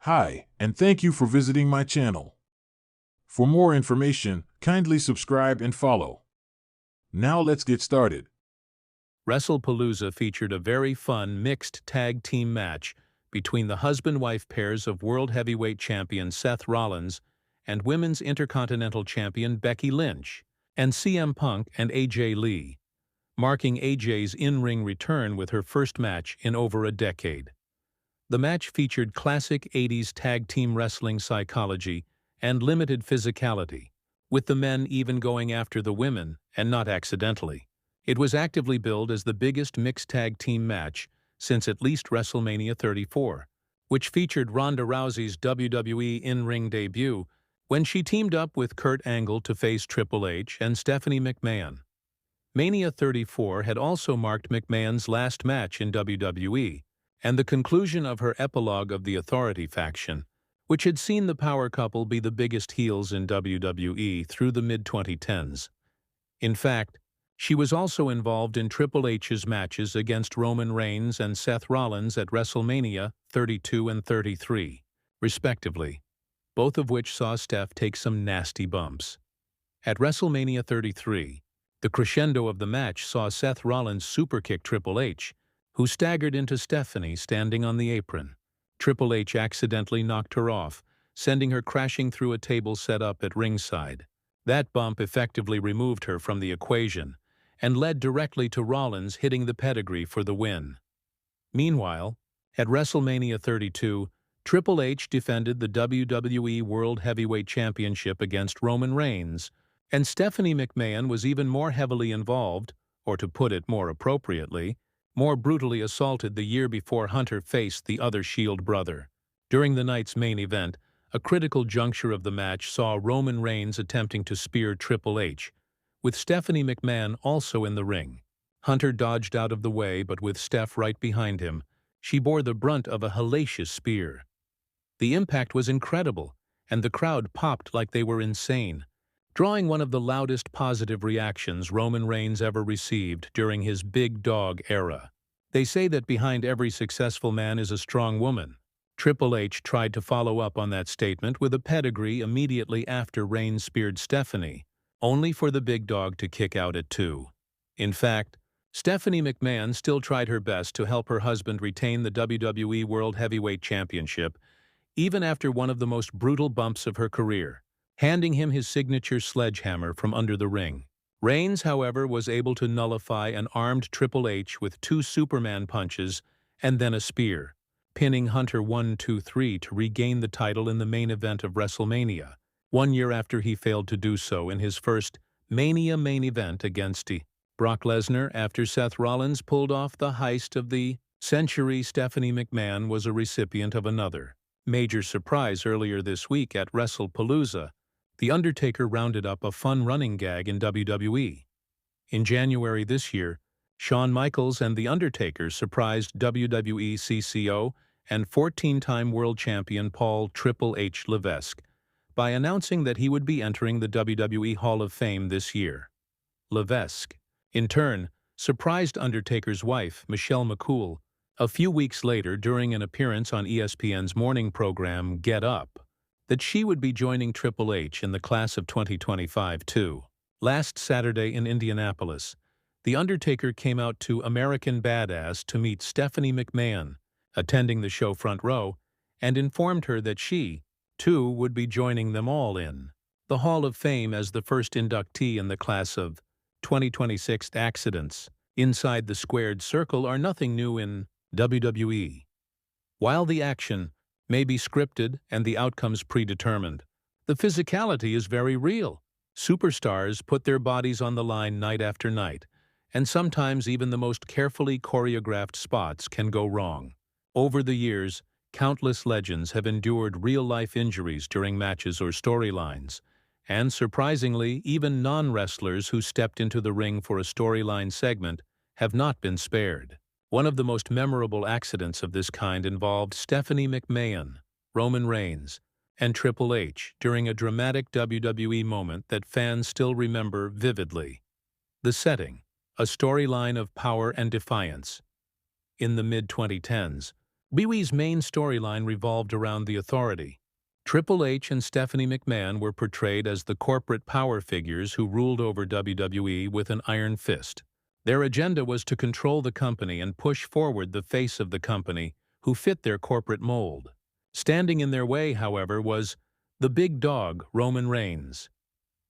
Hi, and thank you for visiting my channel. For more information, kindly subscribe and follow. Now let's get started. WrestlePalooza featured a very fun mixed tag team match between the husband-wife pairs of World Heavyweight Champion Seth Rollins and Women's Intercontinental Champion Becky Lynch, and CM Punk and AJ Lee, marking AJ's in-ring return with her first match in over a decade. The match featured classic 80s tag team wrestling psychology and limited physicality, with the men even going after the women, and not accidentally. It was actively billed as the biggest mixed tag team match since at least WrestleMania 34, which featured Ronda Rousey's WWE in-ring debut when she teamed up with Kurt Angle to face Triple H and Stephanie McMahon. Mania 34 had also marked McMahon's last match in WWE, and the conclusion of her epilogue of the Authority faction, which had seen the power couple be the biggest heels in WWE through the mid-2010s. In fact, she was also involved in Triple H's matches against Roman Reigns and Seth Rollins at WrestleMania 32 and 33, respectively, both of which saw Steph take some nasty bumps. At WrestleMania 33, the crescendo of the match saw Seth Rollins superkick Triple H, who staggered into Stephanie standing on the apron. Triple H accidentally knocked her off, sending her crashing through a table set up at ringside. That bump effectively removed her from the equation and led directly to Rollins hitting the pedigree for the win. Meanwhile, at WrestleMania 32, Triple H defended the WWE World Heavyweight Championship against Roman Reigns, and Stephanie McMahon was even more heavily involved, or to put it more appropriately, more brutally assaulted the year before Hunter faced the other Shield brother. During the night's main event, a critical juncture of the match saw Roman Reigns attempting to spear Triple H, with Stephanie McMahon also in the ring. Hunter dodged out of the way, but with Steph right behind him, she bore the brunt of a hellacious spear. The impact was incredible, and the crowd popped like they were insane, drawing one of the loudest positive reactions Roman Reigns ever received during his big dog era. They say that behind every successful man is a strong woman. Triple H tried to follow up on that statement with a pedigree immediately after Reigns speared Stephanie, only for the big dog to kick out at 2. In fact, Stephanie McMahon still tried her best to help her husband retain the WWE World Heavyweight Championship, even after one of the most brutal bumps of her career, handing him his signature sledgehammer from under the ring. Reigns, however, was able to nullify an armed Triple H with 2 Superman punches and then a spear, pinning Hunter 1-2-3 to regain the title in the main event of WrestleMania, 1 year after he failed to do so in his first Mania main event against Brock Lesnar after Seth Rollins pulled off the heist of the century. Stephanie McMahon was a recipient of another major surprise earlier this week at WrestlePalooza. The Undertaker rounded up a fun running gag in WWE. In January this year, Shawn Michaels and The Undertaker surprised WWE CCO and 14-time world champion Paul Triple H Levesque by announcing that he would be entering the WWE Hall of Fame this year. Levesque, in turn, surprised Undertaker's wife, Michelle McCool, a few weeks later during an appearance on ESPN's morning program Get Up, that she would be joining Triple H in the class of 2025 too. Last Saturday in Indianapolis, The Undertaker came out to American Badass to meet Stephanie McMahon, attending the show front row, and informed her that she, too, would be joining them all in the Hall of Fame as the first inductee in the class of 2026. Accidents inside the squared circle are nothing new in WWE. While the action may be scripted and the outcomes predetermined, the physicality is very real. Superstars put their bodies on the line night after night, and sometimes even the most carefully choreographed spots can go wrong. Over the years, countless legends have endured real-life injuries during matches or storylines, and surprisingly, even non-wrestlers who stepped into the ring for a storyline segment have not been spared. One of the most memorable accidents of this kind involved Stephanie McMahon, Roman Reigns, and Triple H during a dramatic WWE moment that fans still remember vividly. The setting, a storyline of power and defiance. In the mid-2010s, WWE's main storyline revolved around the Authority. Triple H and Stephanie McMahon were portrayed as the corporate power figures who ruled over WWE with an iron fist. Their agenda was to control the company and push forward the face of the company who fit their corporate mold. Standing in their way, however, was the big dog, Roman Reigns.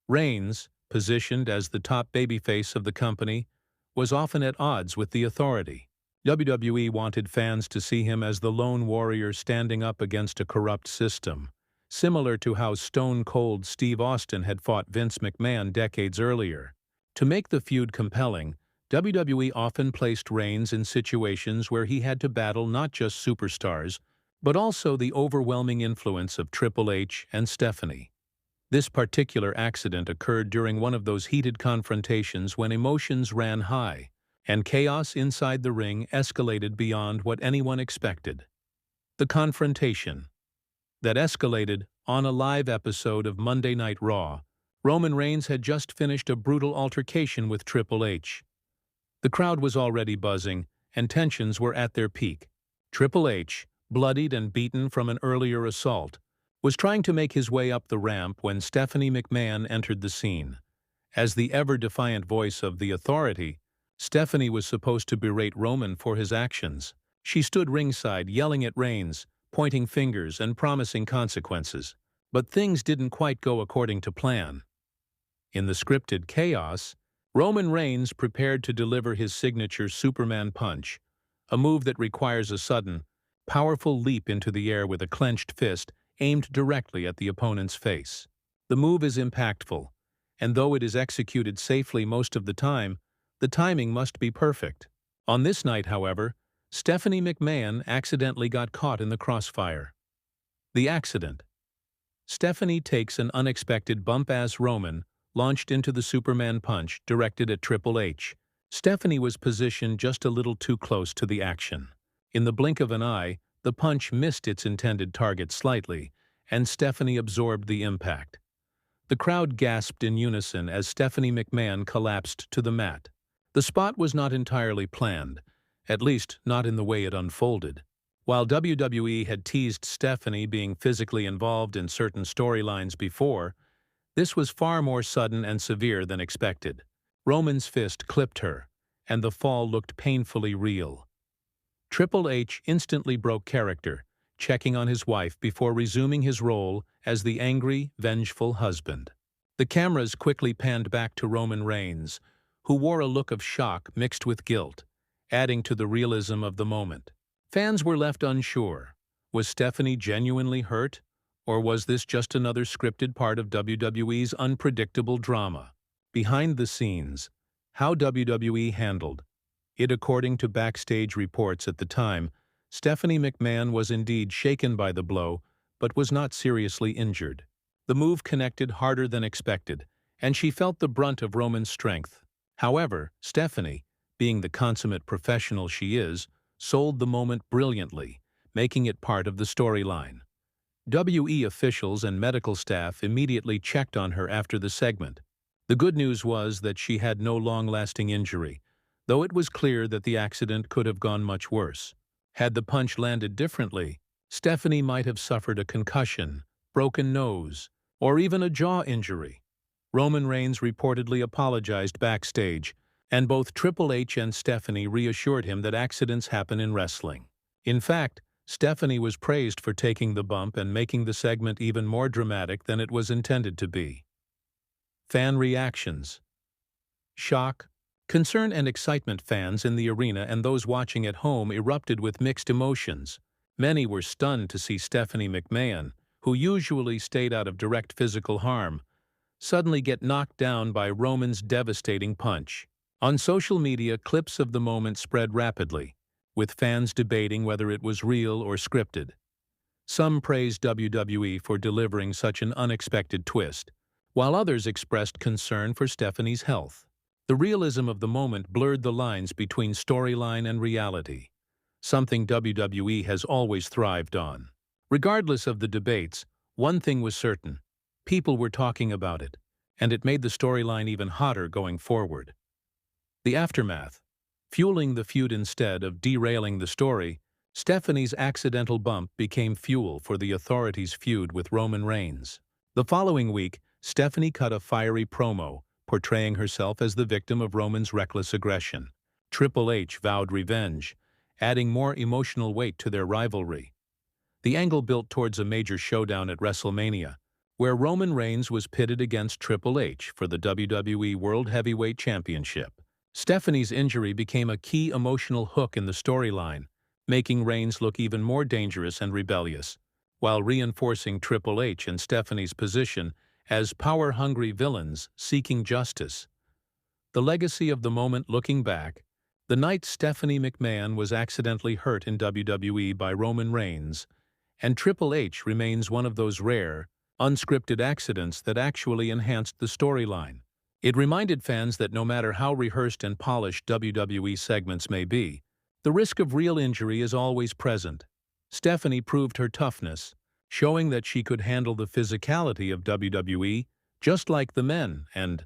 Reigns, positioned as the top babyface of the company, was often at odds with the Authority. WWE wanted fans to see him as the lone warrior standing up against a corrupt system, similar to how Stone Cold Steve Austin had fought Vince McMahon decades earlier. To make the feud compelling, WWE often placed Reigns in situations where he had to battle not just superstars, but also the overwhelming influence of Triple H and Stephanie. This particular accident occurred during one of those heated confrontations when emotions ran high, and chaos inside the ring escalated beyond what anyone expected. The confrontation that escalated on a live episode of Monday Night Raw. Roman Reigns had just finished a brutal altercation with Triple H. The crowd was already buzzing, and tensions were at their peak. Triple H, bloodied and beaten from an earlier assault, was trying to make his way up the ramp when Stephanie McMahon entered the scene. As the ever-defiant voice of the Authority, Stephanie was supposed to berate Roman for his actions. She stood ringside, yelling at Reigns, pointing fingers and promising consequences. But things didn't quite go according to plan. In the scripted chaos, Roman Reigns prepared to deliver his signature Superman punch, a move that requires a sudden, powerful leap into the air with a clenched fist aimed directly at the opponent's face. The move is impactful, and though it is executed safely most of the time, the timing must be perfect. On this night, however, Stephanie McMahon accidentally got caught in the crossfire. The accident. Stephanie takes an unexpected bump as Roman launched into the Superman punch directed at Triple H. Stephanie was positioned just a little too close to the action. In the blink of an eye, the punch missed its intended target slightly, and Stephanie absorbed the impact. The crowd gasped in unison as Stephanie McMahon collapsed to the mat. The spot was not entirely planned, at least not in the way it unfolded. While WWE had teased Stephanie being physically involved in certain storylines before, this was far more sudden and severe than expected. Roman's fist clipped her, and the fall looked painfully real. Triple H instantly broke character, checking on his wife before resuming his role as the angry, vengeful husband. The cameras quickly panned back to Roman Reigns, who wore a look of shock mixed with guilt, adding to the realism of the moment. Fans were left unsure. Was Stephanie genuinely hurt, or was this just another scripted part of WWE's unpredictable drama? Behind the scenes, how WWE handled it. According to backstage reports at the time, Stephanie McMahon was indeed shaken by the blow, but was not seriously injured. The move connected harder than expected, and she felt the brunt of Roman's strength. However, Stephanie, being the consummate professional she is, sold the moment brilliantly, making it part of the storyline. WE officials and medical staff immediately checked on her after the segment. The good news was that she had no long-lasting injury, though it was clear that the accident could have gone much worse. Had the punch landed differently, Stephanie might have suffered a concussion, broken nose, or even a jaw injury. Roman Reigns reportedly apologized backstage, and both Triple H and Stephanie reassured him that accidents happen in wrestling. In fact, Stephanie was praised for taking the bump and making the segment even more dramatic than it was intended to be. Fan reactions. Shock, concern and excitement. Fans in the arena and those watching at home erupted with mixed emotions. Many were stunned to see Stephanie McMahon, who usually stayed out of direct physical harm, suddenly get knocked down by Roman's devastating punch. On social media, clips of the moment spread rapidly, with fans debating whether it was real or scripted. Some praised WWE for delivering such an unexpected twist, while others expressed concern for Stephanie's health. The realism of the moment blurred the lines between storyline and reality, something WWE has always thrived on. Regardless of the debates, one thing was certain: people were talking about it, and it made the storyline even hotter going forward. The aftermath. Fueling the feud instead of derailing the story, Stephanie's accidental bump became fuel for the Authority's feud with Roman Reigns. The following week, Stephanie cut a fiery promo, portraying herself as the victim of Roman's reckless aggression. Triple H vowed revenge, adding more emotional weight to their rivalry. The angle built towards a major showdown at WrestleMania, where Roman Reigns was pitted against Triple H for the WWE World Heavyweight Championship. Stephanie's injury became a key emotional hook in the storyline, making Reigns look even more dangerous and rebellious, while reinforcing Triple H and Stephanie's position as power-hungry villains seeking justice. The legacy of the moment looking back: the night Stephanie McMahon was accidentally hurt in WWE by Roman Reigns, and Triple H remains one of those rare, unscripted accidents that actually enhanced the storyline. It reminded fans that no matter how rehearsed and polished WWE segments may be, the risk of real injury is always present. Stephanie proved her toughness, showing that she could handle the physicality of WWE just like the men, and